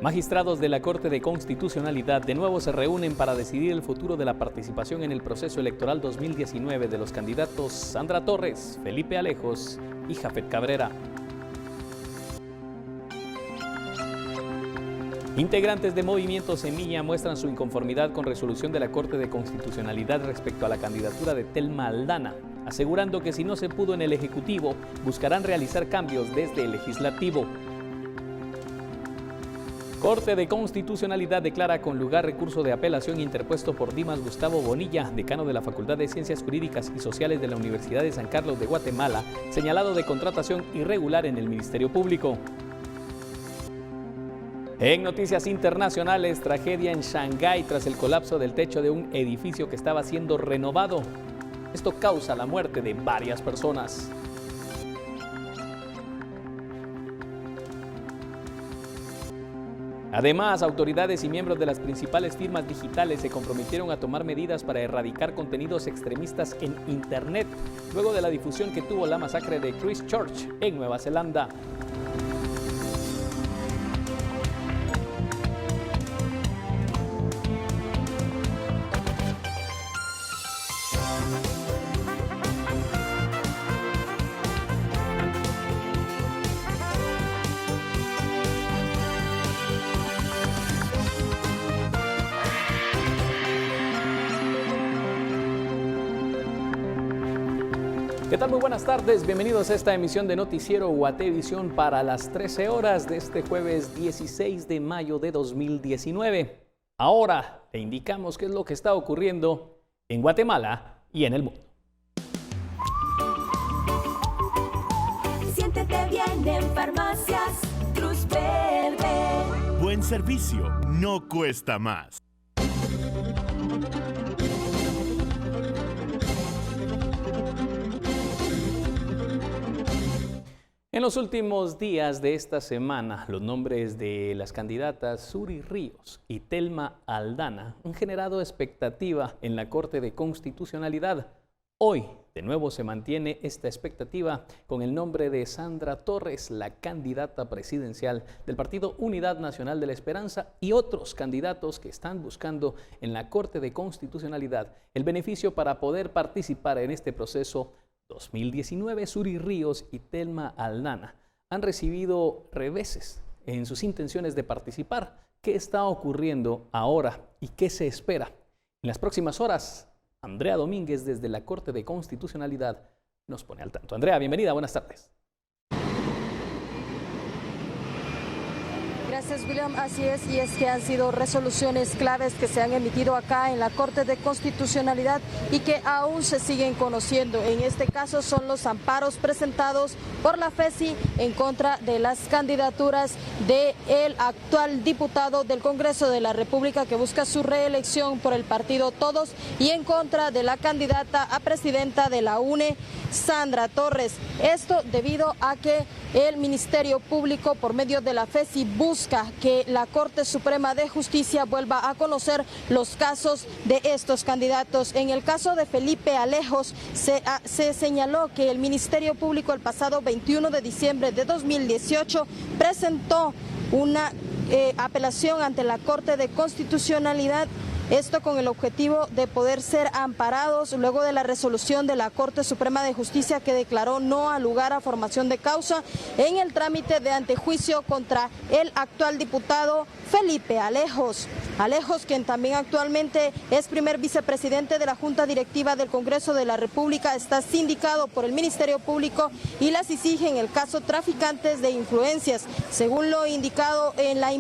Magistrados de la Corte de Constitucionalidad de nuevo se reúnen para decidir el futuro de la participación en el proceso electoral 2019 de los candidatos Sandra Torres, Felipe Alejos y Jafet Cabrera. Integrantes de Movimiento Semilla muestran su inconformidad con resolución de la Corte de Constitucionalidad respecto a la candidatura de Telma Aldana, asegurando que si no se pudo en el Ejecutivo, buscarán realizar cambios desde el Legislativo. Corte de Constitucionalidad declara con lugar recurso de apelación interpuesto por Dimas Gustavo Bonilla, decano de la Facultad de Ciencias Jurídicas y Sociales de la Universidad de San Carlos de Guatemala, señalado de contratación irregular en el Ministerio Público. En noticias internacionales, tragedia en Shanghái tras el colapso del techo de un edificio que estaba siendo renovado. Esto causa la muerte de varias personas. Además, autoridades y miembros de las principales firmas digitales se comprometieron a tomar medidas para erradicar contenidos extremistas en Internet, luego de la difusión que tuvo la masacre de Christchurch en Nueva Zelanda. ¿Qué tal? Muy buenas tardes, bienvenidos a esta emisión de Noticiero Guatevisión para las 13 horas de este jueves 16 de mayo de 2019. Ahora te indicamos qué es lo que está ocurriendo en Guatemala y en el mundo. Siéntete bien en Farmacias Cruz Verde. Buen servicio no cuesta más. En los últimos días de esta semana, los nombres de las candidatas Suri Ríos y Telma Aldana han generado expectativa en la Corte de Constitucionalidad. Hoy, de nuevo, se mantiene esta expectativa con el nombre de Sandra Torres, la candidata presidencial del Partido Unidad Nacional de la Esperanza, y otros candidatos que están buscando en la Corte de Constitucionalidad el beneficio para poder participar en este proceso 2019. Suri Ríos y Telma Aldana han recibido reveses en sus intenciones de participar. ¿Qué está ocurriendo ahora y qué se espera? En las próximas horas, Andrea Domínguez desde la Corte de Constitucionalidad nos pone al tanto. Andrea, bienvenida, buenas tardes. Gracias, William. Así es, y es que han sido resoluciones claves que se han emitido acá en la Corte de Constitucionalidad y que aún se siguen conociendo. En este caso son los amparos presentados por la FESI en contra de las candidaturas del actual diputado del Congreso de la República que busca su reelección por el partido Todos, y en contra de la candidata a presidenta de la UNE, Sandra Torres. Esto debido a que el Ministerio Público, por medio de la FESI, busca que la Corte Suprema de Justicia vuelva a conocer los casos de estos candidatos. En el caso de Felipe Alejos, se señaló que el Ministerio Público el pasado 21 de diciembre de 2018 presentó una apelación ante la Corte de Constitucionalidad. Esto con el objetivo de poder ser amparados luego de la resolución de la Corte Suprema de Justicia que declaró no al lugar a formación de causa en el trámite de antejuicio contra el actual diputado Felipe Alejos. Alejos, quien también actualmente es primer vicepresidente de la Junta Directiva del Congreso de la República, está sindicado por el Ministerio Público y la CICIG en el caso Traficantes de Influencias. Según lo indicado en la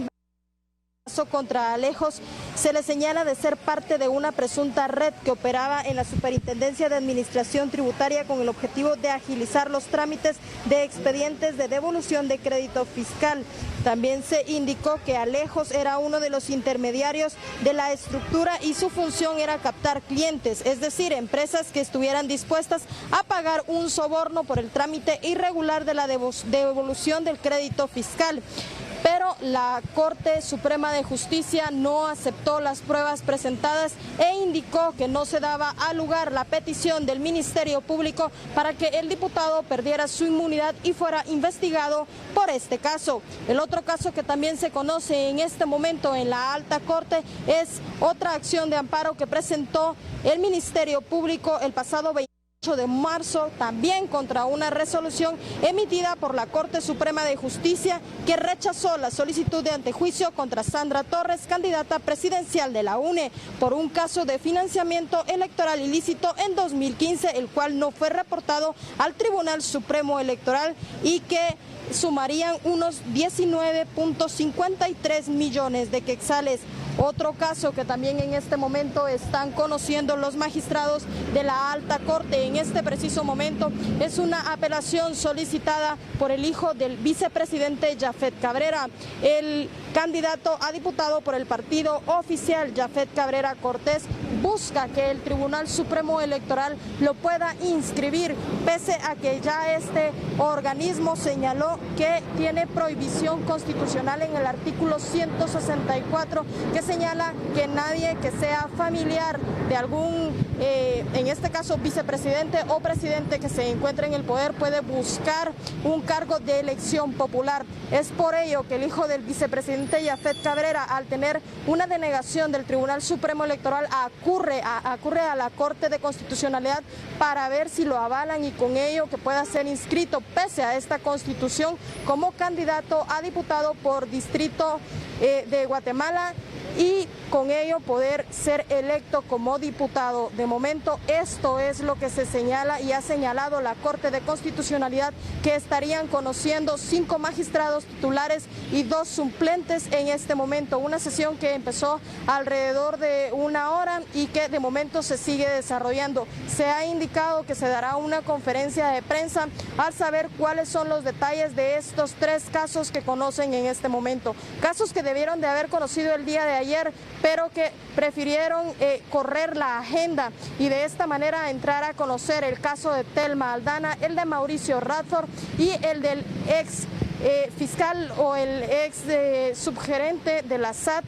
contra Alejos, se le señala de ser parte de una presunta red que operaba en la Superintendencia de Administración Tributaria con el objetivo de agilizar los trámites de expedientes de devolución de crédito fiscal. También se indicó que Alejos era uno de los intermediarios de la estructura y su función era captar clientes, es decir, empresas que estuvieran dispuestas a pagar un soborno por el trámite irregular de la devolución del crédito fiscal. pero la Corte Suprema de Justicia no aceptó las pruebas presentadas e indicó que no se daba a lugar la petición del Ministerio Público para que el diputado perdiera su inmunidad y fuera investigado por este caso. El otro caso que también se conoce en este momento en la Alta Corte es otra acción de amparo que presentó el Ministerio Público el pasado 28 de marzo, también contra una resolución emitida por la Corte Suprema de Justicia que rechazó la solicitud de antejuicio contra Sandra Torres, candidata presidencial de la UNE, por un caso de financiamiento electoral ilícito en 2015, el cual no fue reportado al Tribunal Supremo Electoral y que sumarían unos 19.53 millones de quetzales. Otro caso que también en este momento están conociendo los magistrados de la Alta Corte en este preciso momento es una apelación solicitada por el hijo del vicepresidente Jafet Cabrera. El candidato a diputado por el partido oficial, Jafet Cabrera Cortés, busca que el Tribunal Supremo Electoral lo pueda inscribir, pese a que ya este organismo señaló que tiene prohibición constitucional en el artículo 164, que señala que nadie que sea familiar de algún, en este caso vicepresidente o presidente que se encuentre en el poder, puede buscar un cargo de elección popular. Es por ello que el hijo del vicepresidente Jafet Cabrera, al tener una denegación del Tribunal Supremo Electoral, ocurre a la Corte de Constitucionalidad para ver si lo avalan y con ello que pueda ser inscrito, pese a esta Constitución, como candidato a diputado por distrito de Guatemala y con ello poder ser electo como diputado. De momento esto es lo que se señala y ha señalado la Corte de Constitucionalidad, que estarían conociendo 5 magistrados titulares y 2 suplentes en este momento. Una sesión que empezó alrededor de 1 hora y que de momento se sigue desarrollando. Se ha indicado que se dará una conferencia de prensa al saber cuáles son los detalles de estos 3 casos que conocen en este momento. Casos que debieron de haber conocido el día de ayer, pero que prefirieron correr la agenda y de esta manera entrar a conocer el caso de Telma Aldana, el de Mauricio Radford y el del ex fiscal o el ex subgerente de la SAT,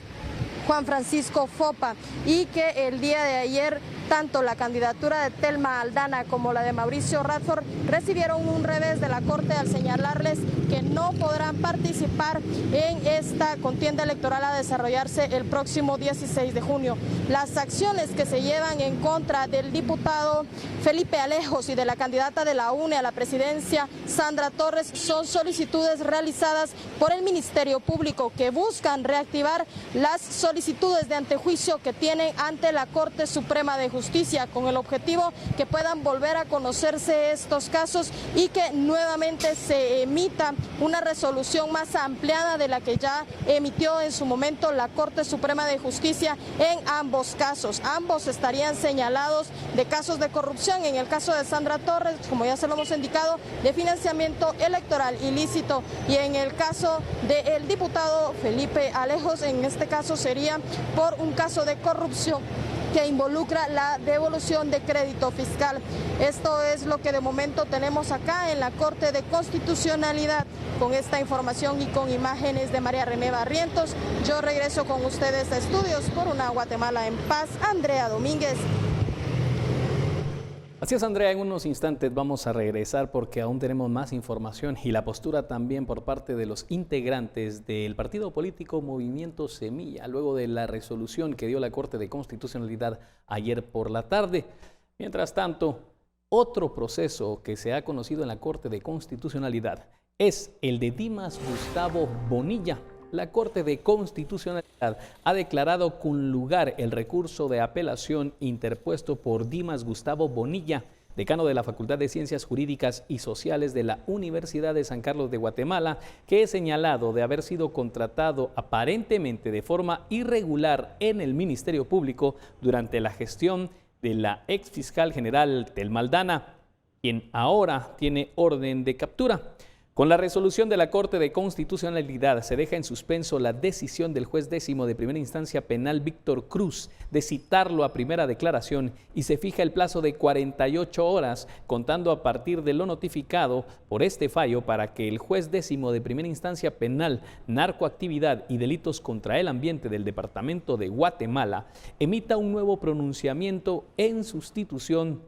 Juan Francisco Fopa, y que el día de ayer tanto la candidatura de Telma Aldana como la de Mauricio Radford recibieron un revés de la Corte al señalarles que no podrán participar en esta contienda electoral a desarrollarse el próximo 16 de junio. Las acciones que se llevan en contra del diputado Felipe Alejos y de la candidata de la UNE a la presidencia, Sandra Torres, son solicitudes realizadas por el Ministerio Público que buscan reactivar las solicitudes de antejuicio que tienen ante la Corte Suprema de Justicia, con el objetivo que puedan volver a conocerse estos casos y que nuevamente se emita una resolución más ampliada de la que ya emitió en su momento la Corte Suprema de Justicia en ambos casos. Ambos estarían señalados de casos de corrupción. En el caso de Sandra Torres, como ya se lo hemos indicado, de financiamiento electoral ilícito, y en el caso del diputado Felipe Alejos, en este caso sería por un caso de corrupción que involucra la devolución de crédito fiscal. Esto es lo que de momento tenemos acá en la Corte de Constitucionalidad. Con esta información y con imágenes de María René Barrientos, yo regreso con ustedes a estudios por una Guatemala en paz. Andrea Domínguez. Así es, Andrea, en unos instantes vamos a regresar porque aún tenemos más información y la postura también por parte de los integrantes del partido político Movimiento Semilla, luego de la resolución que dio la Corte de Constitucionalidad ayer por la tarde. Mientras tanto, otro proceso que se ha conocido en la Corte de Constitucionalidad es el de Dimas Gustavo Bonilla. La Corte de Constitucionalidad ha declarado con lugar el recurso de apelación interpuesto por Dimas Gustavo Bonilla, decano de la Facultad de Ciencias Jurídicas y Sociales de la Universidad de San Carlos de Guatemala, que es señalado de haber sido contratado aparentemente de forma irregular en el Ministerio Público durante la gestión de la ex fiscal general Telma Aldana, quien ahora tiene orden de captura. Con la resolución de la Corte de Constitucionalidad se deja en suspenso la decisión del juez décimo de primera instancia penal Víctor Cruz de citarlo a primera declaración y se fija el plazo de 48 horas contando a partir de lo notificado por este fallo para que el juez décimo de primera instancia penal, narcoactividad y delitos contra el ambiente del Departamento de Guatemala emita un nuevo pronunciamiento en sustitución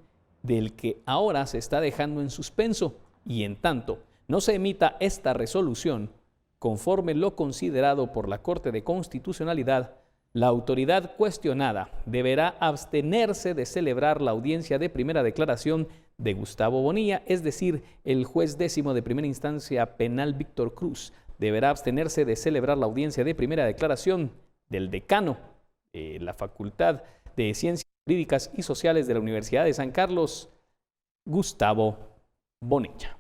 del que ahora se está dejando en suspenso y en tanto no se emita esta resolución, conforme lo considerado por la Corte de Constitucionalidad, la autoridad cuestionada deberá abstenerse de celebrar la audiencia de primera declaración de Gustavo Bonilla, es decir, el juez décimo de primera instancia penal Víctor Cruz deberá abstenerse de celebrar la audiencia de primera declaración del decano de la Facultad de Ciencias Jurídicas y Sociales de la Universidad de San Carlos, Gustavo Bonilla.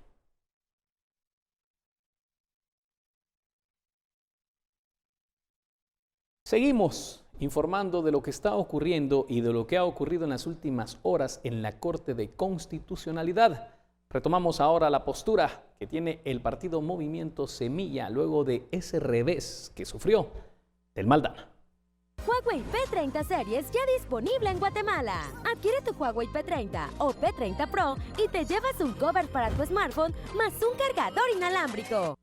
Seguimos informando de lo que está ocurriendo y de lo que ha ocurrido en las últimas horas en la Corte de Constitucionalidad. Retomamos ahora la postura que tiene el partido Movimiento Semilla luego de ese revés que sufrió Telma Aldana. Huawei P30 Series ya disponible en Guatemala. Adquiere tu Huawei P30 o P30 Pro y te llevas un cover para tu smartphone más un cargador inalámbrico.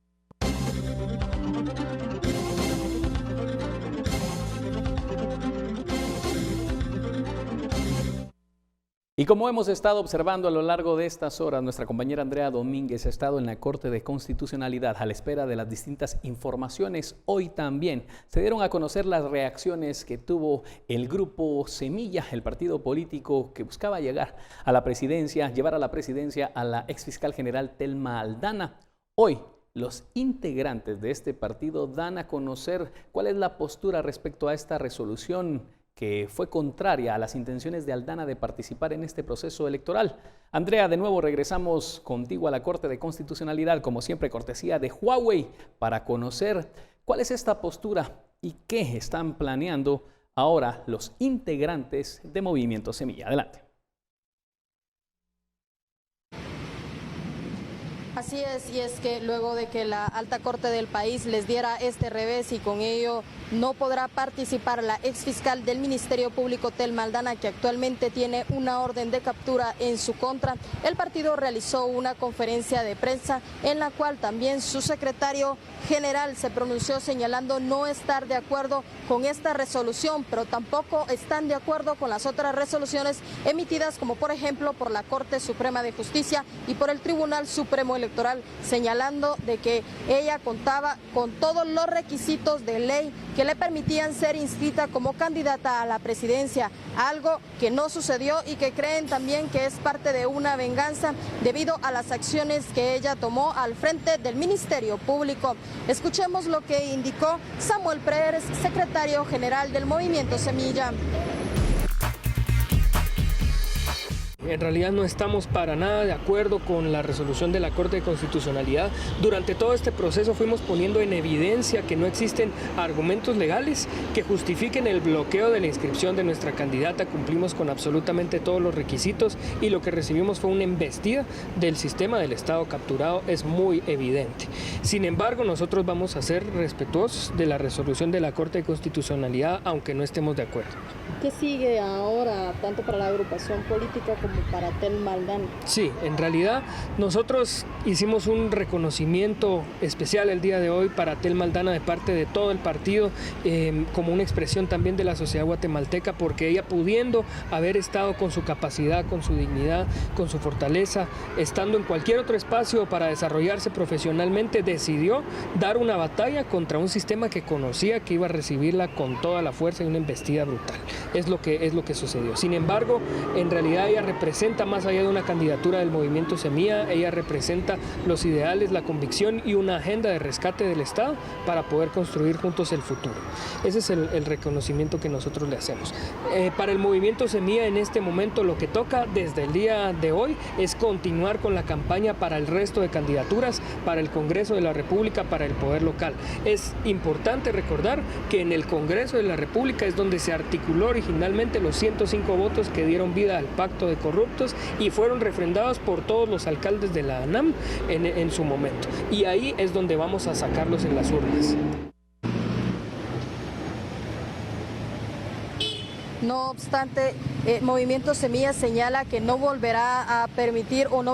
Y como hemos estado observando a lo largo de estas horas, nuestra compañera Andrea Domínguez ha estado en la Corte de Constitucionalidad a la espera de las distintas informaciones. Hoy también se dieron a conocer las reacciones que tuvo el grupo Semilla, el partido político que buscaba llevar a la presidencia a la exfiscal general Telma Aldana. Hoy los integrantes de este partido dan a conocer cuál es la postura respecto a esta resolución que fue contraria a las intenciones de Aldana de participar en este proceso electoral. Andrea, de nuevo regresamos contigo a la Corte de Constitucionalidad, como siempre cortesía de Huawei, para conocer cuál es esta postura y qué están planeando ahora los integrantes de Movimiento Semilla. Adelante. Así es, y es que luego de que la alta corte del país les diera este revés y con ello no podrá participar la exfiscal del Ministerio Público Telma Aldana, que actualmente tiene una orden de captura en su contra, el partido realizó una conferencia de prensa en la cual también su secretario general se pronunció señalando no estar de acuerdo con esta resolución, pero tampoco están de acuerdo con las otras resoluciones emitidas, como por ejemplo por la Corte Suprema de Justicia y por el Tribunal Supremo Electoral, señalando de que ella contaba con todos los requisitos de ley que le permitían ser inscrita como candidata a la presidencia, algo que no sucedió y que creen también que es parte de una venganza debido a las acciones que ella tomó al frente del Ministerio Público. Escuchemos lo que indicó Samuel Pérez, secretario general del Movimiento Semilla. En realidad no estamos para nada de acuerdo con la resolución de la Corte de Constitucionalidad. Durante todo este proceso fuimos poniendo en evidencia que no existen argumentos legales que justifiquen el bloqueo de la inscripción de nuestra candidata. Cumplimos con absolutamente todos los requisitos y lo que recibimos fue una embestida del sistema del Estado capturado, es muy evidente. Sin embargo, nosotros vamos a ser respetuosos de la resolución de la Corte de Constitucionalidad, aunque no estemos de acuerdo. ¿Qué sigue ahora, tanto para la agrupación política como para Telma Aldana? Sí, en realidad nosotros hicimos un reconocimiento especial el día de hoy para Telma Aldana de parte de todo el partido, como una expresión también de la sociedad guatemalteca, porque ella, pudiendo haber estado con su capacidad, con su dignidad, con su fortaleza, estando en cualquier otro espacio para desarrollarse profesionalmente, decidió dar una batalla contra un sistema que conocía que iba a recibirla con toda la fuerza y una embestida brutal. Es lo que sucedió. Sin embargo, en realidad ella representa más allá de una candidatura del Movimiento Semilla, ella representa los ideales, la convicción y una agenda de rescate del Estado para poder construir juntos el futuro. Ese es el reconocimiento que nosotros le hacemos. Para el Movimiento Semilla en este momento lo que toca desde el día de hoy es continuar con la campaña para el resto de candidaturas, para el Congreso de la República, para el poder local. Es importante recordar que en el Congreso de la República es donde se articuló originalmente los 105 votos que dieron vida al pacto de corrupción corruptos y fueron refrendados por todos los alcaldes de la ANAM en su momento. Y ahí es donde vamos a sacarlos en las urnas. No obstante, Movimiento Semilla señala que no volverá a permitir o no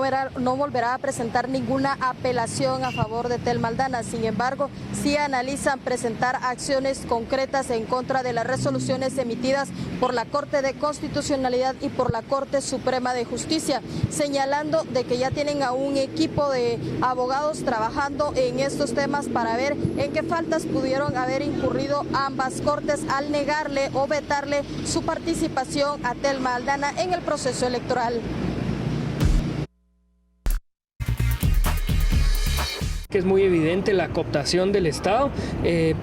volverá a presentar ninguna apelación a favor de Telma Aldana. Sin embargo, sí analizan presentar acciones concretas en contra de las resoluciones emitidas por la Corte de Constitucionalidad y por la Corte Suprema de Justicia, señalando de que ya tienen a un equipo de abogados trabajando en estos temas para ver en qué faltas pudieron haber incurrido ambas cortes al negarle o vetarle su participación a Telma Aldana en el proceso electoral. Que es muy evidente la cooptación del Estado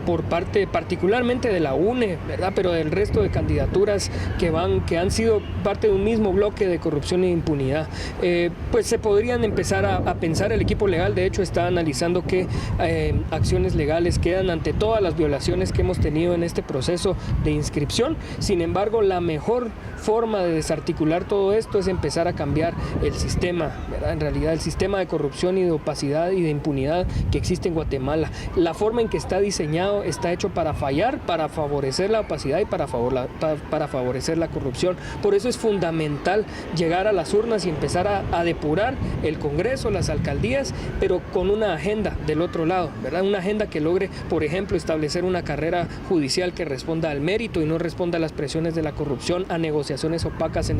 por parte particularmente de la UNE, ¿verdad? Pero del resto de candidaturas que han sido parte de un mismo bloque de corrupción e impunidad. Pues se podrían empezar a pensar, el equipo legal de hecho está analizando qué acciones legales quedan ante todas las violaciones que hemos tenido en este proceso de inscripción. Sin embargo, la mejor forma de desarticular todo esto es empezar a cambiar el sistema, ¿verdad? En realidad el sistema de corrupción y de opacidad y de impunidad que existe en Guatemala. La forma en que está diseñado está hecho para fallar, para favorecer la opacidad y para favorecer la corrupción. Por eso es fundamental llegar a las urnas y empezar a depurar el Congreso, las alcaldías, pero con una agenda del otro lado, ¿verdad? Una agenda que logre, por ejemplo, establecer una carrera judicial que responda al mérito y no responda a las presiones de la corrupción, a negociaciones opacas en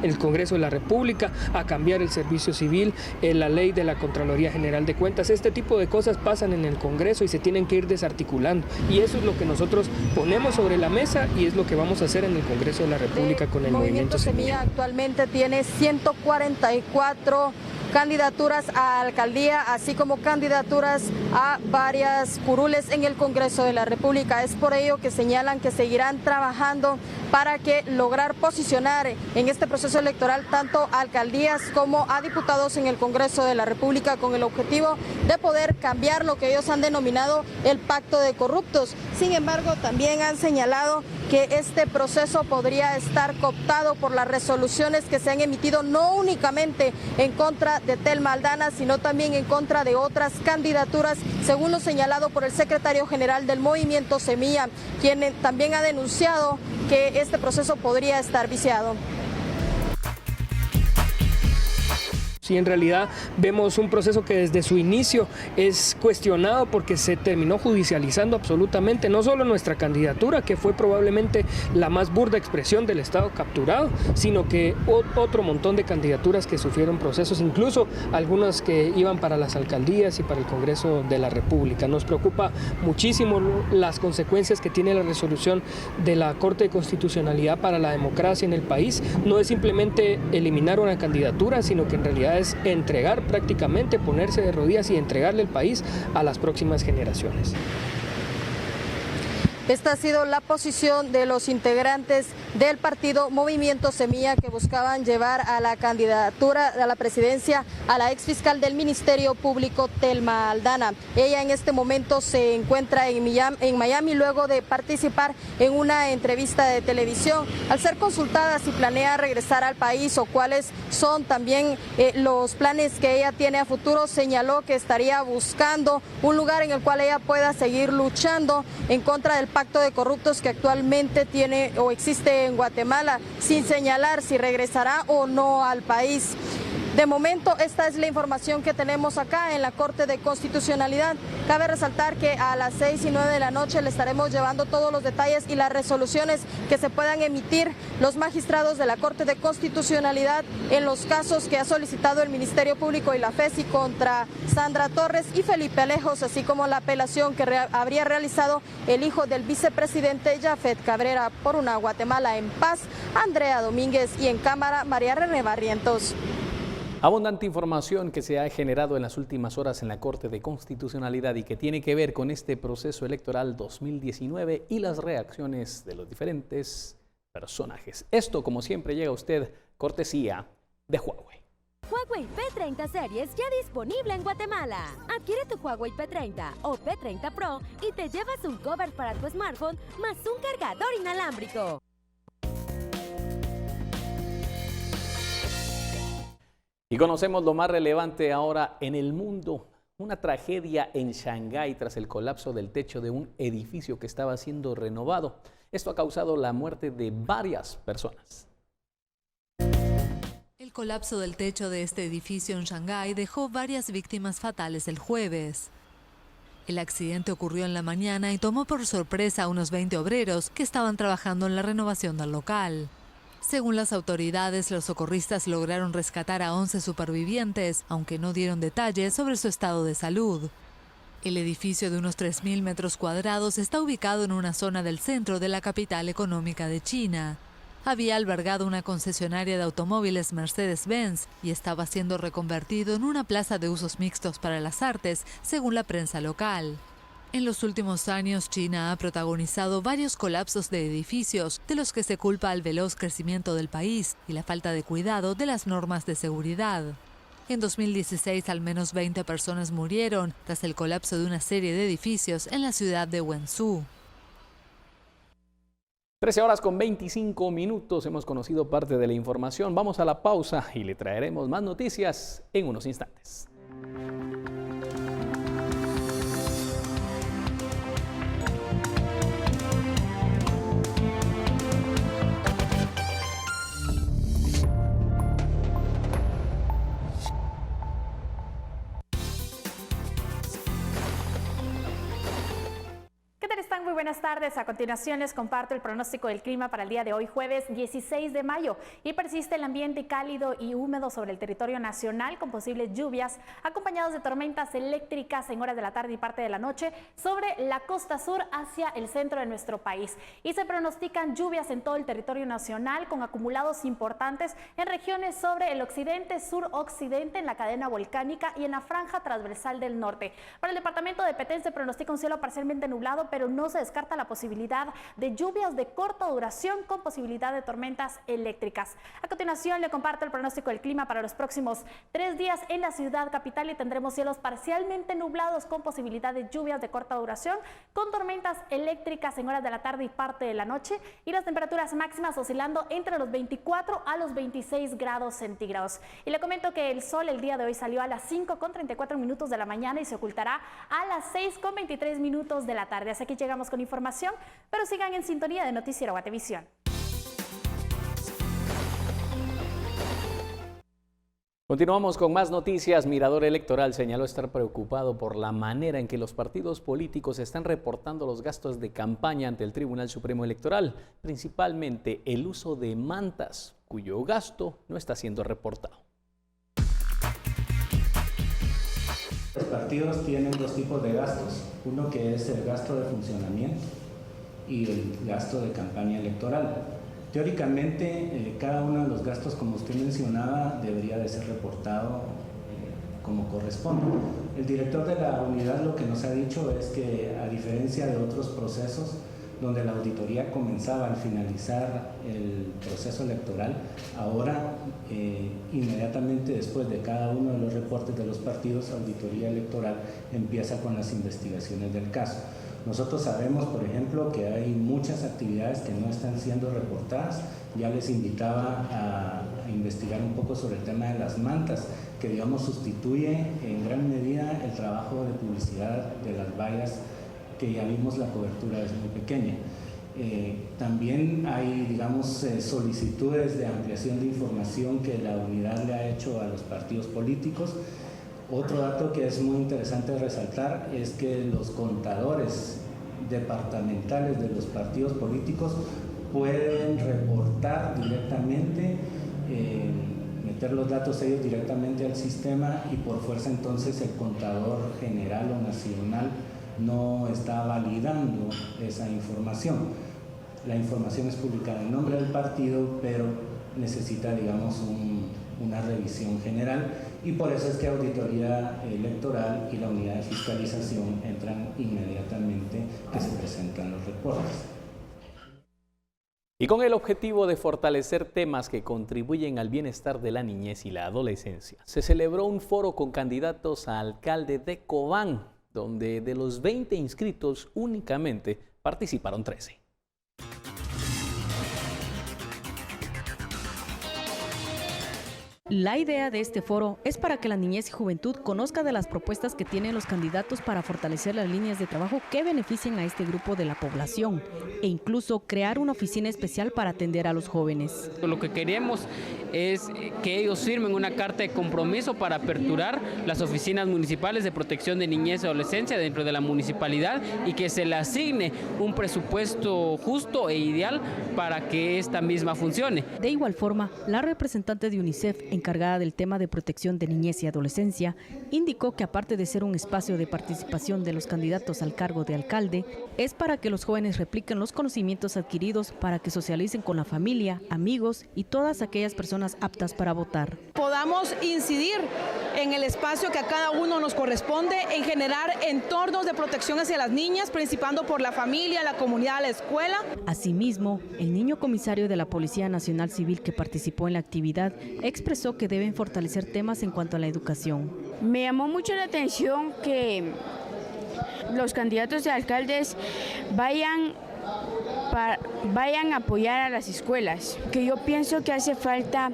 el Congreso de la República, a cambiar el servicio civil, la ley de la Contraloría General de Cuentas. Este tipo de cosas pasan en el Congreso y se tienen que ir desarticulando. Y eso es lo que nosotros ponemos sobre la mesa y es lo que vamos a hacer en el Congreso de la República con el Movimiento Semilla. Actualmente tiene 144 candidaturas a alcaldía, así como candidaturas a varias curules en el Congreso de la República. Es por ello que señalan que seguirán trabajando para que lograr posicionar en este proceso electoral tanto a alcaldías como a diputados en el Congreso de la República, con el objetivo de poder cambiar lo que ellos han denominado el pacto de corruptos. Sin embargo, también han señalado que este proceso podría estar cooptado por las resoluciones que se han emitido no únicamente en contra de Telma Aldana, sino también en contra de otras candidaturas, según lo señalado por el secretario general del Movimiento Semilla, quien también ha denunciado que este proceso podría estar viciado. Sí, en realidad vemos un proceso que desde su inicio es cuestionado porque se terminó judicializando absolutamente, no solo nuestra candidatura, que fue probablemente la más burda expresión del Estado capturado, sino que otro montón de candidaturas que sufrieron procesos, incluso algunas que iban para las alcaldías y para el Congreso de la República. Nos preocupa muchísimo las consecuencias que tiene la resolución de la Corte de Constitucionalidad para la democracia en el país. No es simplemente eliminar una candidatura, sino que en realidad es entregar prácticamente, ponerse de rodillas y entregarle el país a las próximas generaciones. Esta ha sido la posición de los integrantes del partido Movimiento Semilla, que buscaban llevar a la candidatura a la presidencia a la exfiscal del Ministerio Público, Telma Aldana. Ella en este momento se encuentra en Miami luego de participar en una entrevista de televisión. Al ser consultada si planea regresar al país o cuáles son también los planes que ella tiene a futuro, señaló que estaría buscando un lugar en el cual ella pueda seguir luchando en contra del pacto de corruptos que actualmente tiene o existe en Guatemala, sin señalar si regresará o no al país. De momento, esta es la información que tenemos acá en la Corte de Constitucionalidad. Cabe resaltar que a las 6:09 de la noche le estaremos llevando todos los detalles y las resoluciones que se puedan emitir los magistrados de la Corte de Constitucionalidad en los casos que ha solicitado el Ministerio Público y la FESI contra Sandra Torres y Felipe Alejos, así como la apelación que habría realizado el hijo del vicepresidente Jafet Cabrera. Por una Guatemala en paz, Andrea Domínguez, y en cámara, María René Barrientos. Abundante información que se ha generado en las últimas horas en la Corte de Constitucionalidad y que tiene que ver con este proceso electoral 2019 y las reacciones de los diferentes personajes. Esto, como siempre, llega a usted cortesía de Huawei. Huawei P30 Series ya disponible en Guatemala. Adquiere tu Huawei P30 o P30 Pro y te llevas un cover para tu smartphone más un cargador inalámbrico. Y conocemos lo más relevante ahora en el mundo. Una tragedia en Shanghái tras el colapso del techo de un edificio que estaba siendo renovado. Esto ha causado la muerte de varias personas. El colapso del techo de este edificio en Shanghái dejó varias víctimas fatales el jueves. El accidente ocurrió en la mañana y tomó por sorpresa a unos 20 obreros que estaban trabajando en la renovación del local. Según las autoridades, los socorristas lograron rescatar a 11 supervivientes, aunque no dieron detalles sobre su estado de salud. El edificio de unos 3.000 metros cuadrados está ubicado en una zona del centro de la capital económica de China. Había albergado una concesionaria de automóviles Mercedes-Benz y estaba siendo reconvertido en una plaza de usos mixtos para las artes, según la prensa local. En los últimos años, China ha protagonizado varios colapsos de edificios, de los que se culpa al veloz crecimiento del país y la falta de cuidado de las normas de seguridad. En 2016, al menos 20 personas murieron tras el colapso de una serie de edificios en la ciudad de Wenzhou. 13:25. Hemos conocido parte de la información. Vamos a la pausa y le traeremos más noticias en unos instantes. Muy buenas tardes. A continuación les comparto el pronóstico del clima para el día de hoy, jueves 16 de mayo. Y persiste el ambiente cálido y húmedo sobre el territorio nacional con posibles lluvias acompañados de tormentas eléctricas en horas de la tarde y parte de la noche sobre la costa sur hacia el centro de nuestro país. Y se pronostican lluvias en todo el territorio nacional con acumulados importantes en regiones sobre el occidente, suroccidente, en la cadena volcánica y en la franja transversal del norte. Para el departamento de Petén se pronostica un cielo parcialmente nublado, pero no se descarta la posibilidad de lluvias de corta duración con posibilidad de tormentas eléctricas. A continuación le comparto el pronóstico del clima para los próximos 3 días en la ciudad capital y tendremos cielos parcialmente nublados con posibilidad de lluvias de corta duración con tormentas eléctricas en horas de la tarde y parte de la noche y las temperaturas máximas oscilando entre los 24 a los 26 grados centígrados. Y le comento que el sol el día de hoy salió a las 5:34 de la mañana y se ocultará a las 6:23 de la tarde. Así que llegamos con información, pero sigan en sintonía de Noticiero Guatevisión. Continuamos con más noticias. Mirador Electoral señaló estar preocupado por la manera en que los partidos políticos están reportando los gastos de campaña ante el Tribunal Supremo Electoral, principalmente el uso de mantas, cuyo gasto no está siendo reportado. Los partidos tienen 2 tipos de gastos, uno que es el gasto de funcionamiento y el gasto de campaña electoral. Teóricamente, cada uno de los gastos, como usted mencionaba, debería de ser reportado como corresponde. El director de la unidad lo que nos ha dicho es que, a diferencia de otros procesos, donde la auditoría comenzaba al finalizar el proceso electoral, ahora inmediatamente después de cada uno de los reportes de los partidos, auditoría electoral empieza con las investigaciones del caso. Nosotros sabemos, por ejemplo, que hay muchas actividades que no están siendo reportadas. Ya les invitaba a investigar un poco sobre el tema de las mantas, que digamos sustituye en gran medida el trabajo de publicidad de las vallas, que ya vimos la cobertura es muy pequeña. También hay, digamos, solicitudes de ampliación de información que la unidad le ha hecho a los partidos políticos. Otro dato que es muy interesante resaltar es que los contadores departamentales de los partidos políticos pueden reportar directamente, meter los datos ellos directamente al sistema y por fuerza entonces el contador general o nacional no está validando esa información. La información es publicada en nombre del partido, pero necesita, digamos, una revisión general y por eso es que Auditoría Electoral y la Unidad de Fiscalización entran inmediatamente que se presentan los reportes. Y con el objetivo de fortalecer temas que contribuyen al bienestar de la niñez y la adolescencia, se celebró un foro con candidatos a alcalde de Cobán, donde de los 20 inscritos únicamente participaron 13. La idea de este foro es para que la niñez y juventud conozca de las propuestas que tienen los candidatos para fortalecer las líneas de trabajo que beneficien a este grupo de la población e incluso crear una oficina especial para atender a los jóvenes. Lo que queremos es que ellos firmen una carta de compromiso para aperturar las oficinas municipales de protección de niñez y adolescencia dentro de la municipalidad y que se le asigne un presupuesto justo e ideal para que esta misma funcione. De igual forma, la representante de UNICEF encargada del tema de protección de niñez y adolescencia, indicó que aparte de ser un espacio de participación de los candidatos al cargo de alcalde, es para que los jóvenes repliquen los conocimientos adquiridos para que socialicen con la familia, amigos y todas aquellas personas aptas para votar. Podamos incidir en el espacio que a cada uno nos corresponde en generar entornos de protección hacia las niñas, principando por la familia, la comunidad, la escuela. Asimismo, el niño comisario de la Policía Nacional Civil que participó en la actividad expresó que deben fortalecer temas en cuanto a la educación. Me llamó mucho la atención que los candidatos de alcaldes vayan a apoyar a las escuelas, que yo pienso que hace falta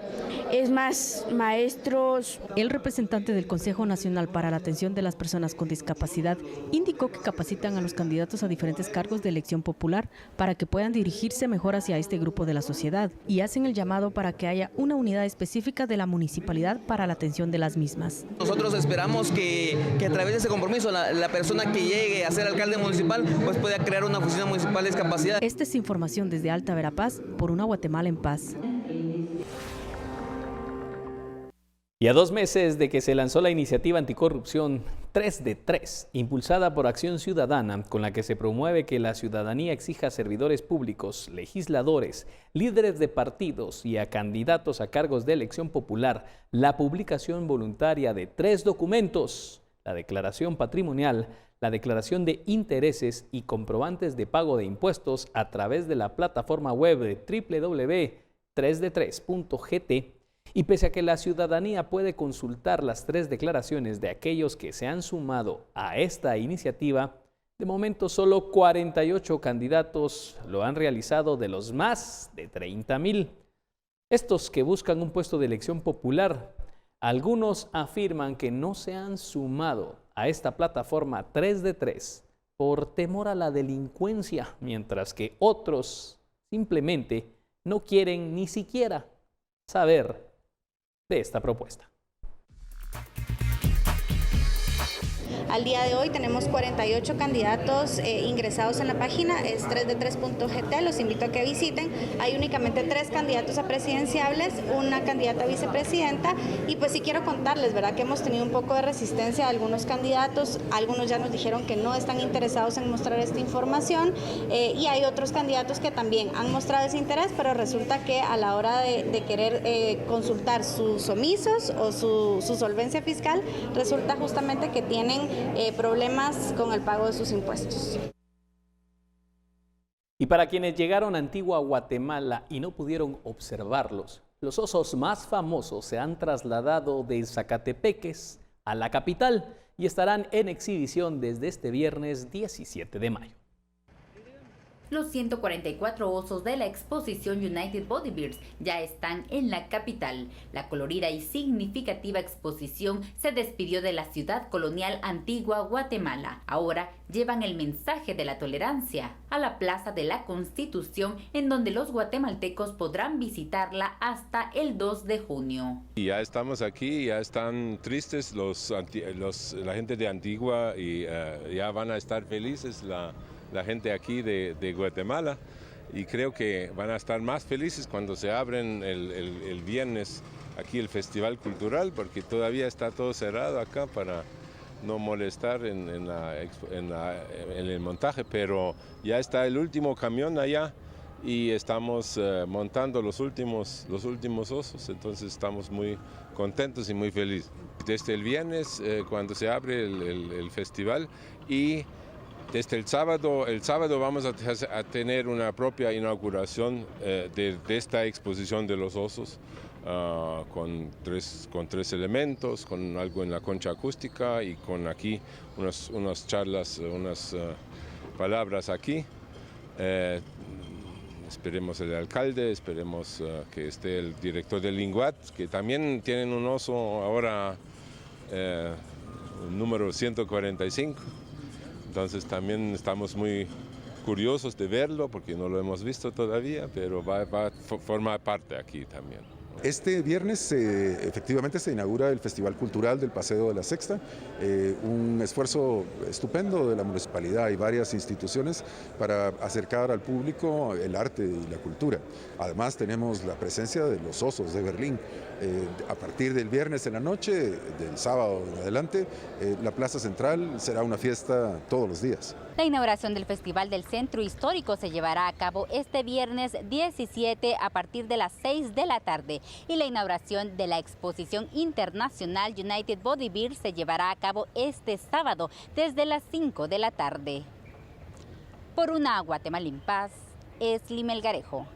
es más maestros. El representante del Consejo Nacional para la Atención de las Personas con Discapacidad indicó que capacitan a los candidatos a diferentes cargos de elección popular para que puedan dirigirse mejor hacia este grupo de la sociedad y hacen el llamado para que haya una unidad específica de la municipalidad para la atención de las mismas. Nosotros esperamos que a través de ese compromiso la persona que llegue a ser alcalde municipal pues pueda crear una oficina municipal de discapacidad. Esta es información desde Alta Verapaz por una Guatemala en paz. Y a 2 meses de que se lanzó la iniciativa anticorrupción 3 de 3, impulsada por Acción Ciudadana, con la que se promueve que la ciudadanía exija a servidores públicos, legisladores, líderes de partidos y a candidatos a cargos de elección popular la publicación voluntaria de 3 documentos: la declaración patrimonial, la declaración de intereses y comprobantes de pago de impuestos a través de la plataforma web de www.3d3.gt. Y pese a que la ciudadanía puede consultar las 3 declaraciones de aquellos que se han sumado a esta iniciativa, de momento solo 48 candidatos lo han realizado de los más de 30,000. Estos que buscan un puesto de elección popular, algunos afirman que no se han sumado a esta plataforma 3 de 3 por temor a la delincuencia, mientras que otros simplemente no quieren ni siquiera saber de esta propuesta. Al día de hoy tenemos 48 candidatos ingresados en la página, es 3d3.gt, los invito a que visiten. Hay únicamente 3 candidatos a presidenciables, una candidata a vicepresidenta, y pues sí quiero contarles, ¿verdad?, que hemos tenido un poco de resistencia de algunos candidatos. Algunos ya nos dijeron que no están interesados en mostrar esta información, y hay otros candidatos que también han mostrado ese interés, pero resulta que a la hora de querer consultar sus omisos o su solvencia fiscal, resulta justamente que tienen problemas con el pago de sus impuestos. Y para quienes llegaron a Antigua Guatemala y no pudieron observarlos, los osos más famosos se han trasladado de Zacatepeques a la capital y estarán en exhibición desde este viernes 17 de mayo. Los 144 osos de la exposición United Body Bears ya están en la capital. La colorida y significativa exposición se despidió de la ciudad colonial Antigua Guatemala. Ahora llevan el mensaje de la tolerancia a la Plaza de la Constitución, en donde los guatemaltecos podrán visitarla hasta el 2 de junio. Y ya estamos aquí, ya están tristes la gente de Antigua y ya van a estar felices la gente aquí de Guatemala, y creo que van a estar más felices cuando se abren el viernes aquí el Festival Cultural, porque todavía está todo cerrado acá para no molestar en el montaje, pero ya está el último camión allá y estamos montando los últimos osos, entonces estamos muy contentos y muy felices. Desde el viernes cuando se abre el festival, y desde el sábado vamos a tener una propia inauguración de esta exposición de los osos, con tres elementos, con algo en la concha acústica y con aquí unas charlas, unas palabras aquí. esperemos el alcalde, esperemos que esté el director del Linguat, que también tienen un oso ahora número 145. Entonces también estamos muy curiosos de verlo porque no lo hemos visto todavía, pero va a formar parte aquí también. Este viernes efectivamente se inaugura el Festival Cultural del Paseo de la Sexta, un esfuerzo estupendo de la municipalidad y varias instituciones para acercar al público el arte y la cultura. Además tenemos la presencia de los osos de Berlín. A partir del viernes en la noche, del sábado en adelante, la Plaza Central será una fiesta todos los días. La inauguración del Festival del Centro Histórico se llevará a cabo este viernes 17 a partir de las 6 de la tarde y la inauguración de la exposición internacional United Bodybuilders se llevará a cabo este sábado desde las 5 de la tarde. Por una Guatemala en paz, es Limel Garejo.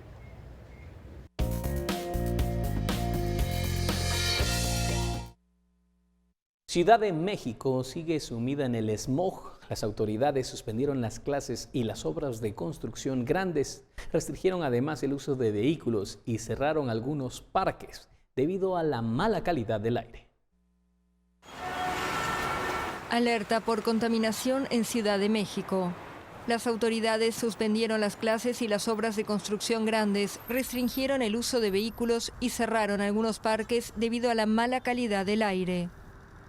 Ciudad de México sigue sumida en el smog. Las autoridades suspendieron las clases y las obras de construcción grandes. Restringieron además el uso de vehículos y cerraron algunos parques debido a la mala calidad del aire. Alerta por contaminación en Ciudad de México. Las autoridades suspendieron las clases y las obras de construcción grandes, restringieron el uso de vehículos y cerraron algunos parques debido a la mala calidad del aire.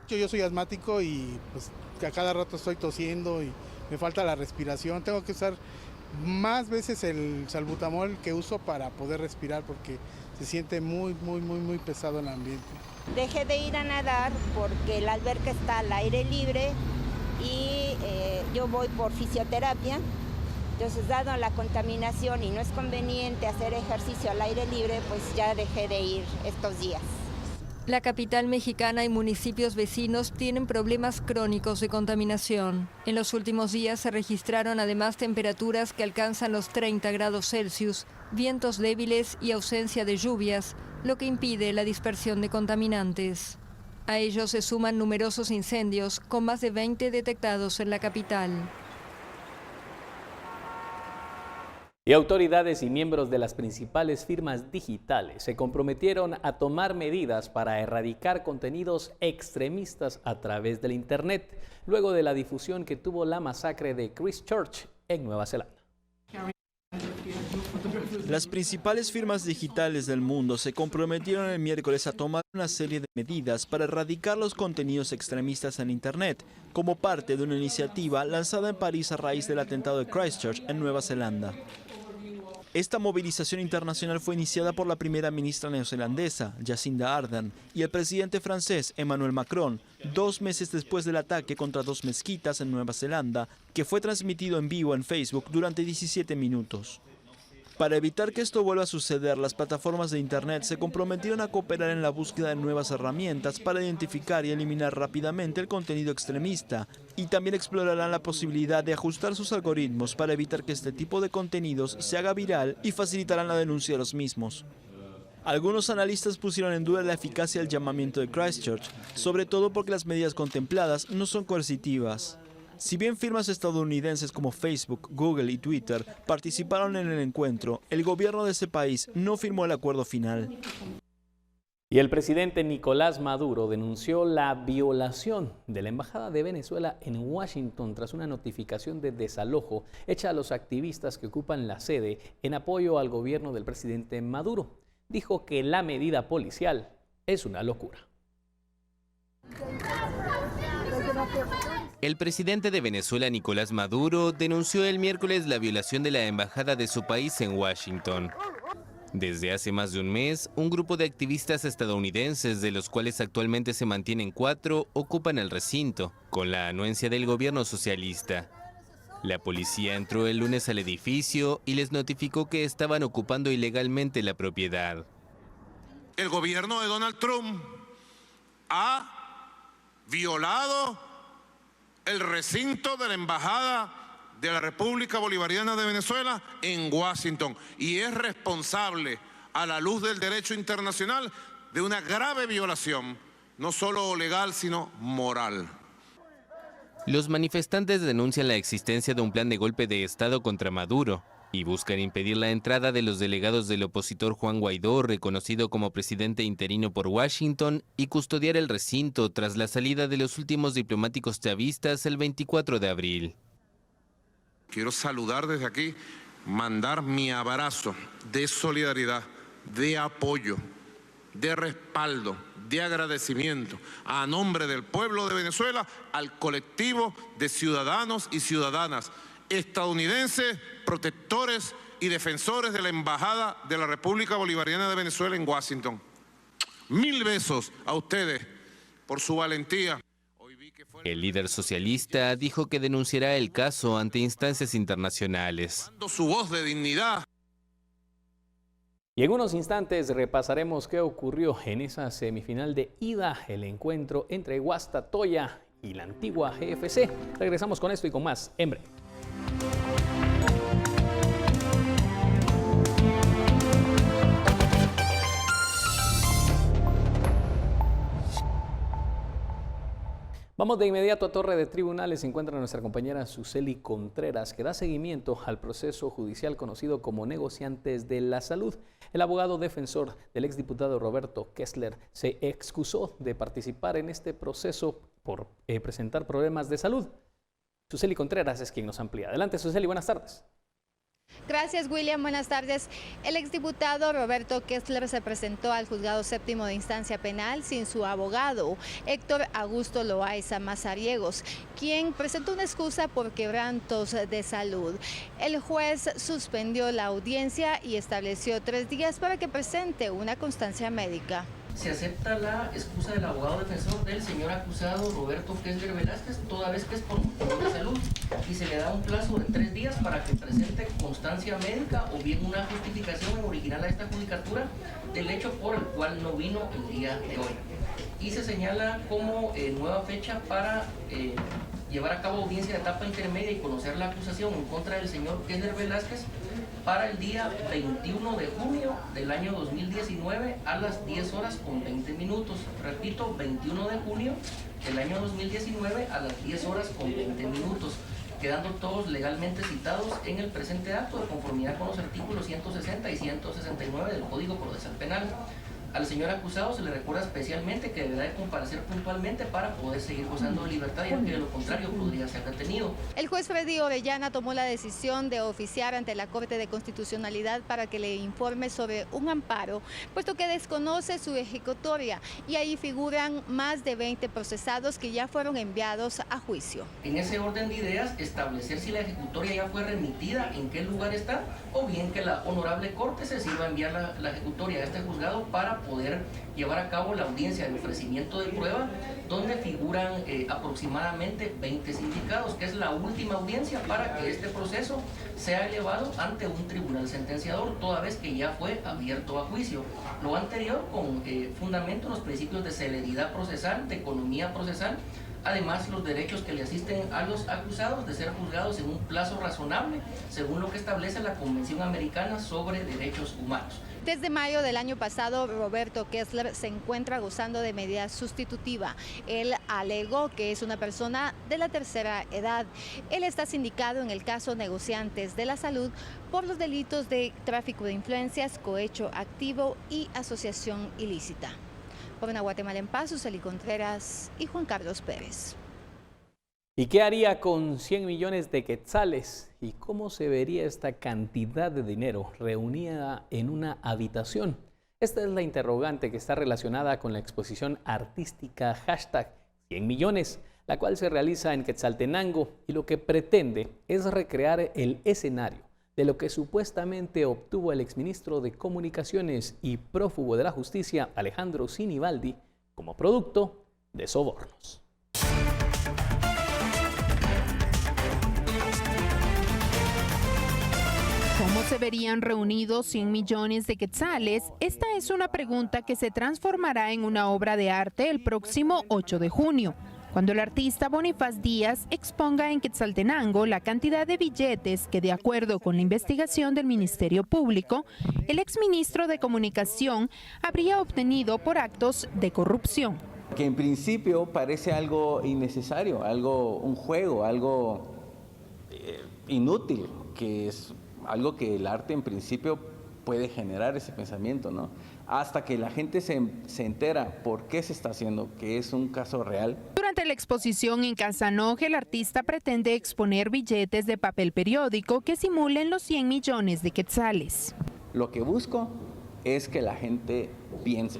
Yo soy asmático y pues a cada rato estoy tosiendo y me falta la respiración. Tengo que usar más veces el salbutamol que uso para poder respirar porque se siente muy pesado el ambiente. Dejé de ir a nadar porque el alberca está al aire libre y yo voy por fisioterapia. Entonces, dado la contaminación y no es conveniente hacer ejercicio al aire libre, pues ya dejé de ir estos días. La capital mexicana y municipios vecinos tienen problemas crónicos de contaminación. En los últimos días se registraron además temperaturas que alcanzan los 30 grados Celsius, vientos débiles y ausencia de lluvias, lo que impide la dispersión de contaminantes. A ellos se suman numerosos incendios, con más de 20 detectados en la capital. Y autoridades y miembros de las principales firmas digitales se comprometieron a tomar medidas para erradicar contenidos extremistas a través del Internet, luego de la difusión que tuvo la masacre de Christchurch en Nueva Zelanda. Las principales firmas digitales del mundo se comprometieron el miércoles a tomar una serie de medidas para erradicar los contenidos extremistas en Internet, como parte de una iniciativa lanzada en París a raíz del atentado de Christchurch en Nueva Zelanda. Esta movilización internacional fue iniciada por la primera ministra neozelandesa, Jacinda Ardern, y el presidente francés, Emmanuel Macron, 2 meses después del ataque contra 2 mezquitas en Nueva Zelanda, que fue transmitido en vivo en Facebook durante 17 minutos. Para evitar que esto vuelva a suceder, las plataformas de Internet se comprometieron a cooperar en la búsqueda de nuevas herramientas para identificar y eliminar rápidamente el contenido extremista, y también explorarán la posibilidad de ajustar sus algoritmos para evitar que este tipo de contenidos se haga viral y facilitarán la denuncia de los mismos. Algunos analistas pusieron en duda la eficacia del llamamiento de Christchurch, sobre todo porque las medidas contempladas no son coercitivas. Si bien firmas estadounidenses como Facebook, Google y Twitter participaron en el encuentro, el gobierno de ese país no firmó el acuerdo final. Y el presidente Nicolás Maduro denunció la violación de la Embajada de Venezuela en Washington tras una notificación de desalojo hecha a los activistas que ocupan la sede en apoyo al gobierno del presidente Maduro. Dijo que la medida policial es una locura. El presidente de Venezuela, Nicolás Maduro, denunció el miércoles la violación de la embajada de su país en Washington. Desde hace más de un mes, un grupo de activistas estadounidenses, de los cuales actualmente se mantienen 4, ocupan el recinto, con la anuencia del gobierno socialista. La policía entró el lunes al edificio y les notificó que estaban ocupando ilegalmente la propiedad. El gobierno de Donald Trump ha violado el recinto de la Embajada de la República Bolivariana de Venezuela en Washington y es responsable, a la luz del derecho internacional, de una grave violación, no solo legal, sino moral. Los manifestantes denuncian la existencia de un plan de golpe de Estado contra Maduro y buscan impedir la entrada de los delegados del opositor Juan Guaidó, reconocido como presidente interino por Washington, y custodiar el recinto tras la salida de los últimos diplomáticos chavistas el 24 de abril. Quiero saludar desde aquí, mandar mi abrazo de solidaridad, de apoyo, de respaldo, de agradecimiento a nombre del pueblo de Venezuela al colectivo de ciudadanos y ciudadanas estadounidenses, protectores y defensores de la Embajada de la República Bolivariana de Venezuela en Washington. 1000 besos a ustedes por su valentía. El líder socialista dijo que denunciará el caso ante instancias internacionales. Su voz de dignidad. Y en unos instantes repasaremos qué ocurrió en esa semifinal de ida, el encuentro entre Guastatoya y la antigua GFC. Regresamos con esto y con más en breve. Vamos de inmediato a Torre de Tribunales. Se encuentra nuestra compañera Suseli Contreras, que da seguimiento al proceso judicial conocido como negociantes de la salud. El abogado defensor del exdiputado Roberto Kessler se excusó de participar en este proceso por presentar problemas de salud. Suseli Contreras es quien nos amplía. Adelante, Suseli, buenas tardes. Gracias, William. Buenas tardes. El exdiputado Roberto Kessler se presentó al Juzgado Séptimo de Instancia Penal sin su abogado, Héctor Augusto Loaiza Mazariegos, quien presentó una excusa por quebrantos de salud. El juez suspendió la audiencia y estableció 3 días para que presente una constancia médica. Se acepta la excusa del abogado defensor del señor acusado Roberto Kessler Velázquez, toda vez que es por motivo de salud, y se le da un plazo de 3 días para que presente constancia médica o bien una justificación original a esta judicatura del hecho por el cual no vino el día de hoy. Y se señala como nueva fecha para llevar a cabo audiencia de etapa intermedia y conocer la acusación en contra del señor Kessler Velázquez para el día 21 de junio del año 2019 a las 10 horas con 20 minutos. Repito, 21 de junio del año 2019 a las 10 horas con 20 minutos, quedando todos legalmente citados en el presente acto de conformidad con los artículos 160 y 169 del Código Procesal Penal. Al señor acusado se le recuerda especialmente que deberá de comparecer puntualmente para poder seguir gozando de libertad, ya que de lo contrario podría ser detenido. El juez Freddy Orellana tomó la decisión de oficiar ante la Corte de Constitucionalidad para que le informe sobre un amparo, puesto que desconoce su ejecutoria y ahí figuran más de 20 procesados que ya fueron enviados a juicio. En ese orden de ideas, establecer si la ejecutoria ya fue remitida, en qué lugar está, o bien que la honorable Corte se sirva a enviar la ejecutoria a este juzgado para poder llevar a cabo la audiencia de ofrecimiento de prueba, donde figuran aproximadamente 20 sindicados, que es la última audiencia para que este proceso sea elevado ante un tribunal sentenciador, toda vez que ya fue abierto a juicio. Lo anterior con fundamento en los principios de celeridad procesal, de economía procesal, además los derechos que le asisten a los acusados de ser juzgados en un plazo razonable, según lo que establece la Convención Americana sobre Derechos Humanos. Desde mayo del año pasado, Roberto Kessler se encuentra gozando de medida sustitutiva. Él alegó que es una persona de la tercera edad. Él está sindicado en el caso Negociantes de la Salud por los delitos de tráfico de influencias, cohecho activo y asociación ilícita. Por una Guatemala en paz, Suseli Contreras y Juan Carlos Pérez. ¿Y qué haría con 100 millones de quetzales? ¿Y cómo se vería esta cantidad de dinero reunida en una habitación? Esta es la interrogante que está relacionada con la exposición artística #100 millones, la cual se realiza en Quetzaltenango y lo que pretende es recrear el escenario de lo que supuestamente obtuvo el exministro de Comunicaciones y prófugo de la justicia, Alejandro Sinibaldi, como producto de sobornos. ¿Cómo se verían reunidos 100 millones de quetzales? Esta es una pregunta que se transformará en una obra de arte el próximo 8 de junio, cuando el artista Bonifaz Díaz exponga en Quetzaltenango la cantidad de billetes que, de acuerdo con la investigación del Ministerio Público, el exministro de Comunicación habría obtenido por actos de corrupción. Que en principio parece algo innecesario, un juego, algo inútil, que es algo que el arte en principio puede generar ese pensamiento, ¿no? Hasta que la gente se entera por qué se está haciendo, que es un caso real. Durante la exposición en Casanoj, el artista pretende exponer billetes de papel periódico que simulen los 100 millones de quetzales. Lo que busco es que la gente piense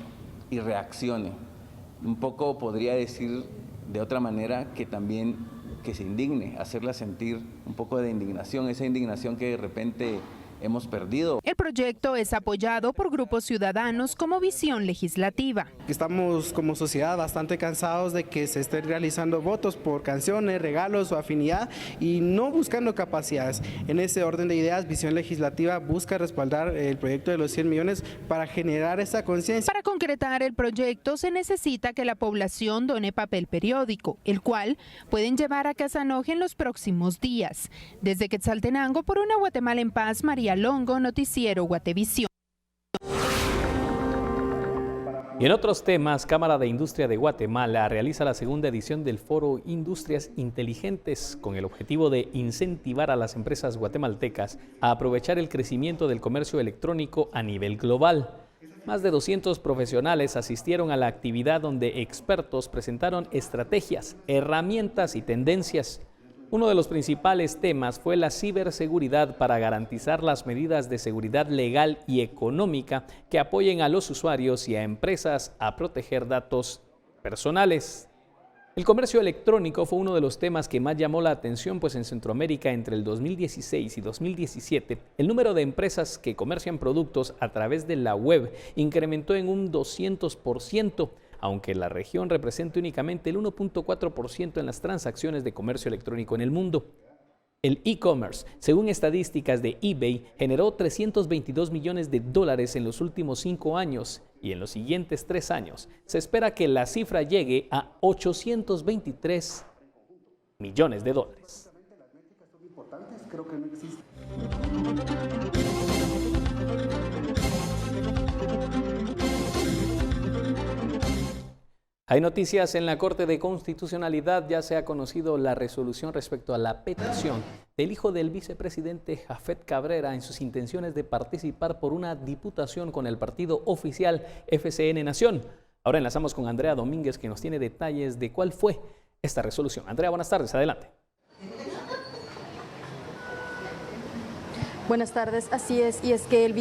y reaccione. Un poco podría decir de otra manera que también que se indigne, hacerla sentir un poco de indignación, esa indignación que de repente hemos perdido. El proyecto es apoyado por grupos ciudadanos como Visión Legislativa. Estamos como sociedad bastante cansados de que se estén realizando votos por canciones, regalos o afinidad y no buscando capacidades. En ese orden de ideas, Visión Legislativa busca respaldar el proyecto de los 100 millones para generar esa conciencia. Para concretar el proyecto se necesita que la población done papel periódico, el cual pueden llevar a Casanoj en los próximos días. Desde Quetzaltenango, por una Guatemala en paz, María Longo, Noticiero Guatevisión. Y en otros temas, Cámara de Industria de Guatemala realiza la segunda edición del Foro Industrias Inteligentes con el objetivo de incentivar a las empresas guatemaltecas a aprovechar el crecimiento del comercio electrónico a nivel global. Más de 200 profesionales asistieron a la actividad donde expertos presentaron estrategias, herramientas y tendencias. Uno de los principales temas fue la ciberseguridad para garantizar las medidas de seguridad legal y económica que apoyen a los usuarios y a empresas a proteger datos personales. El comercio electrónico fue uno de los temas que más llamó la atención, pues en Centroamérica entre el 2016 y 2017 el número de empresas que comercian productos a través de la web incrementó en un 200%. Aunque la región representa únicamente el 1.4% en las transacciones de comercio electrónico en el mundo. El e-commerce, según estadísticas de eBay, generó $322 millones en los últimos 5 años y en los siguientes 3 años se espera que la cifra llegue a $823 millones. Hay noticias en la Corte de Constitucionalidad. Ya se ha conocido la resolución respecto a la petición del hijo del vicepresidente Jafet Cabrera en sus intenciones de participar por una diputación con el partido oficial FCN Nación. Ahora enlazamos con Andrea Domínguez, que nos tiene detalles de cuál fue esta resolución. Andrea, buenas tardes, adelante. Buenas tardes, así es, y es que el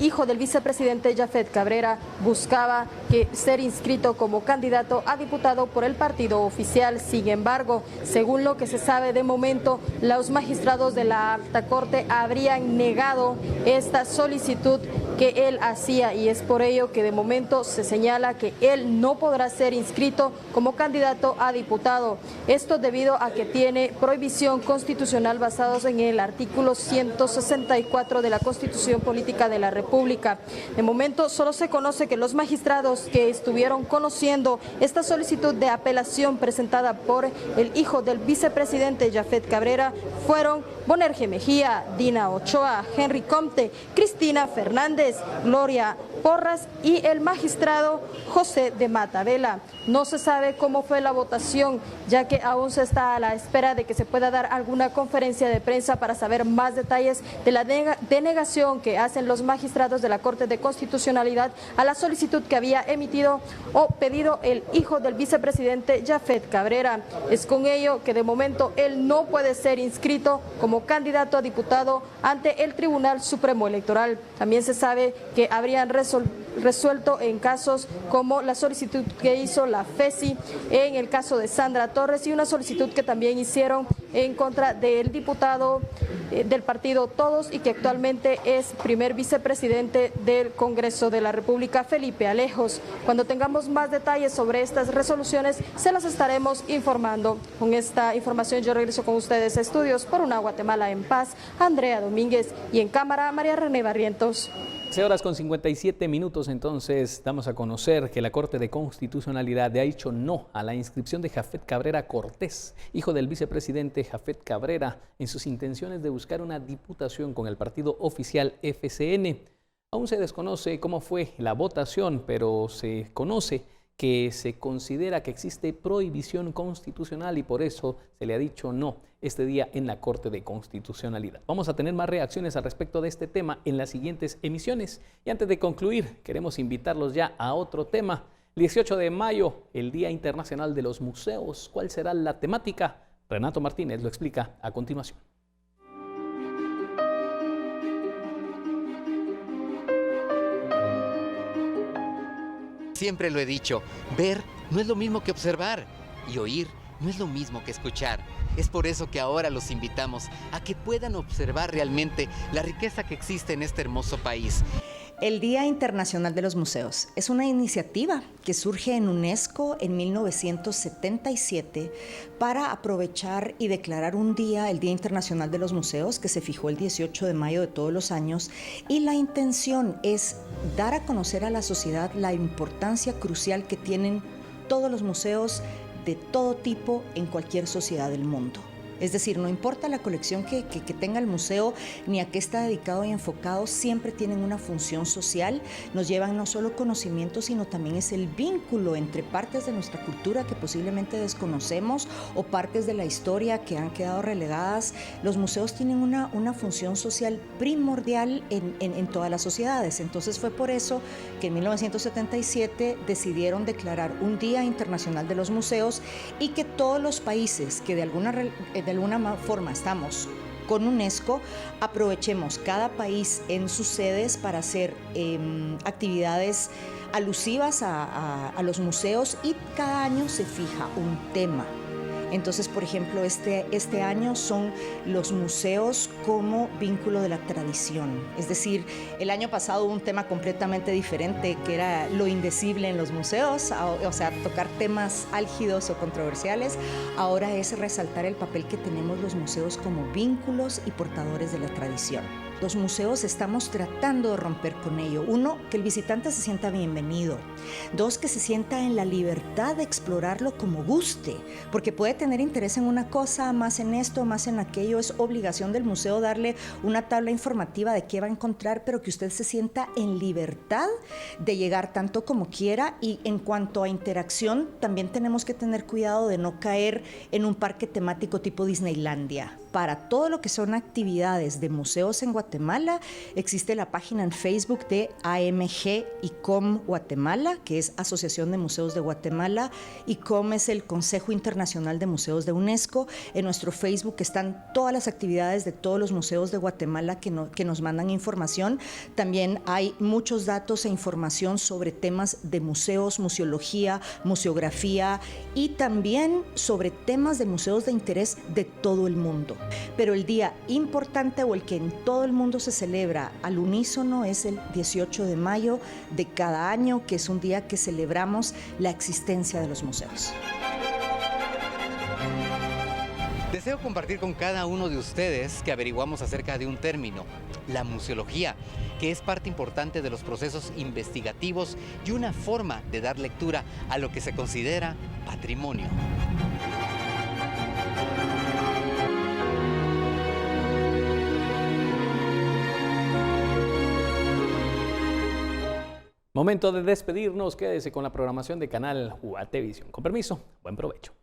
hijo del vicepresidente Jafet Cabrera buscaba ser inscrito como candidato a diputado por el partido oficial. Sin embargo, según lo que se sabe de momento, los magistrados de la Alta Corte habrían negado esta solicitud que él hacía y es por ello que de momento se señala que él no podrá ser inscrito como candidato a diputado. Esto debido a que tiene prohibición constitucional basados en el artículo 164 de la Constitución Política de la República. De momento solo se conoce que los magistrados que estuvieron conociendo esta solicitud de apelación presentada por el hijo del vicepresidente Jafet Cabrera fueron Bonerge Mejía, Dina Ochoa, Henry Comte, Cristina Fernández, Gloria Porras y el magistrado José de Matavela. No se sabe cómo fue la votación, ya que aún se está a la espera de que se pueda dar alguna conferencia de prensa para saber más detalles de la denegación que hacen los magistrados de la Corte de Constitucionalidad a la solicitud que había emitido o pedido el hijo del vicepresidente Jafet Cabrera. Es con ello que de momento él no puede ser inscrito como candidato a diputado ante el Tribunal Supremo Electoral. También se sabe que habrían resuelto en casos como la solicitud que hizo la FESI en el caso de Sandra Torres y una solicitud que también hicieron en contra del diputado del partido Todos y que actualmente es primer vicepresidente del Congreso de la República, Felipe Alejos. Cuando tengamos más detalles sobre estas resoluciones, se los estaremos informando. Con esta información yo regreso con ustedes a estudios por una Guatemala en paz, Andrea Domínguez, y en cámara, María René Barrientos. 11:57, entonces damos a conocer que la Corte de Constitucionalidad ha dicho no a la inscripción de Jafet Cabrera Cortés, hijo del vicepresidente Jafet Cabrera, en sus intenciones de buscar una diputación con el partido oficial FCN. Aún se desconoce cómo fue la votación, pero se conoce que se considera que existe prohibición constitucional y por eso se le ha dicho no este día en la Corte de Constitucionalidad. Vamos a tener más reacciones al respecto de este tema en las siguientes emisiones. Y antes de concluir, queremos invitarlos ya a otro tema. El 18 de mayo, el Día Internacional de los Museos. ¿Cuál será la temática? Renato Martínez lo explica a continuación. Siempre lo he dicho, ver no es lo mismo que observar y oír no es lo mismo que escuchar. Es por eso que ahora los invitamos a que puedan observar realmente la riqueza que existe en este hermoso país. El Día Internacional de los Museos es una iniciativa que surge en UNESCO en 1977 para aprovechar y declarar un día, el Día Internacional de los Museos, que se fijó el 18 de mayo de todos los años, y la intención es dar a conocer a la sociedad la importancia crucial que tienen todos los museos de todo tipo en cualquier sociedad del mundo. Es decir, no importa la colección que tenga el museo ni a qué está dedicado y enfocado, siempre tienen una función social, nos llevan no solo conocimiento, sino también es el vínculo entre partes de nuestra cultura que posiblemente desconocemos o partes de la historia que han quedado relegadas. Los museos tienen una función social primordial en todas las sociedades. Entonces fue por eso que en 1977 decidieron declarar un Día Internacional de los Museos y que todos los países que de alguna forma estamos con UNESCO, aprovechemos cada país en sus sedes para hacer actividades alusivas a los museos y cada año se fija un tema. Entonces, por ejemplo, este año son los museos como vínculo de la tradición. Es decir, el año pasado hubo un tema completamente diferente, que era lo indecible en los museos, o sea, tocar temas álgidos o controversiales. Ahora es resaltar el papel que tenemos los museos como vínculos y portadores de la tradición. Los museos estamos tratando de romper con ello. Uno, que el visitante se sienta bienvenido. Dos, que se sienta en la libertad de explorarlo como guste, porque puede tener interés en una cosa, más en esto, más en aquello. Es obligación del museo darle una tabla informativa de qué va a encontrar, pero que usted se sienta en libertad de llegar tanto como quiera. Y en cuanto a interacción, también tenemos que tener cuidado de no caer en un parque temático tipo Disneylandia. Para todo lo que son actividades de museos en Guatemala, existe la página en Facebook de AMG ICOM Guatemala, que es Asociación de Museos de Guatemala. ICOM es el Consejo Internacional de Museos de UNESCO. En nuestro Facebook están todas las actividades de todos los museos de Guatemala que nos mandan información. También hay muchos datos e información sobre temas de museos, museología, museografía y también sobre temas de museos de interés de todo el mundo. Pero el día importante o el que en todo el mundo se celebra al unísono es el 18 de mayo de cada año, que es un día que celebramos la existencia de los museos. Deseo compartir con cada uno de ustedes que averiguamos acerca de un término, la museología, que es parte importante de los procesos investigativos y una forma de dar lectura a lo que se considera patrimonio. Momento de despedirnos, quédese con la programación de Canal Guatevisión. Con permiso, buen provecho.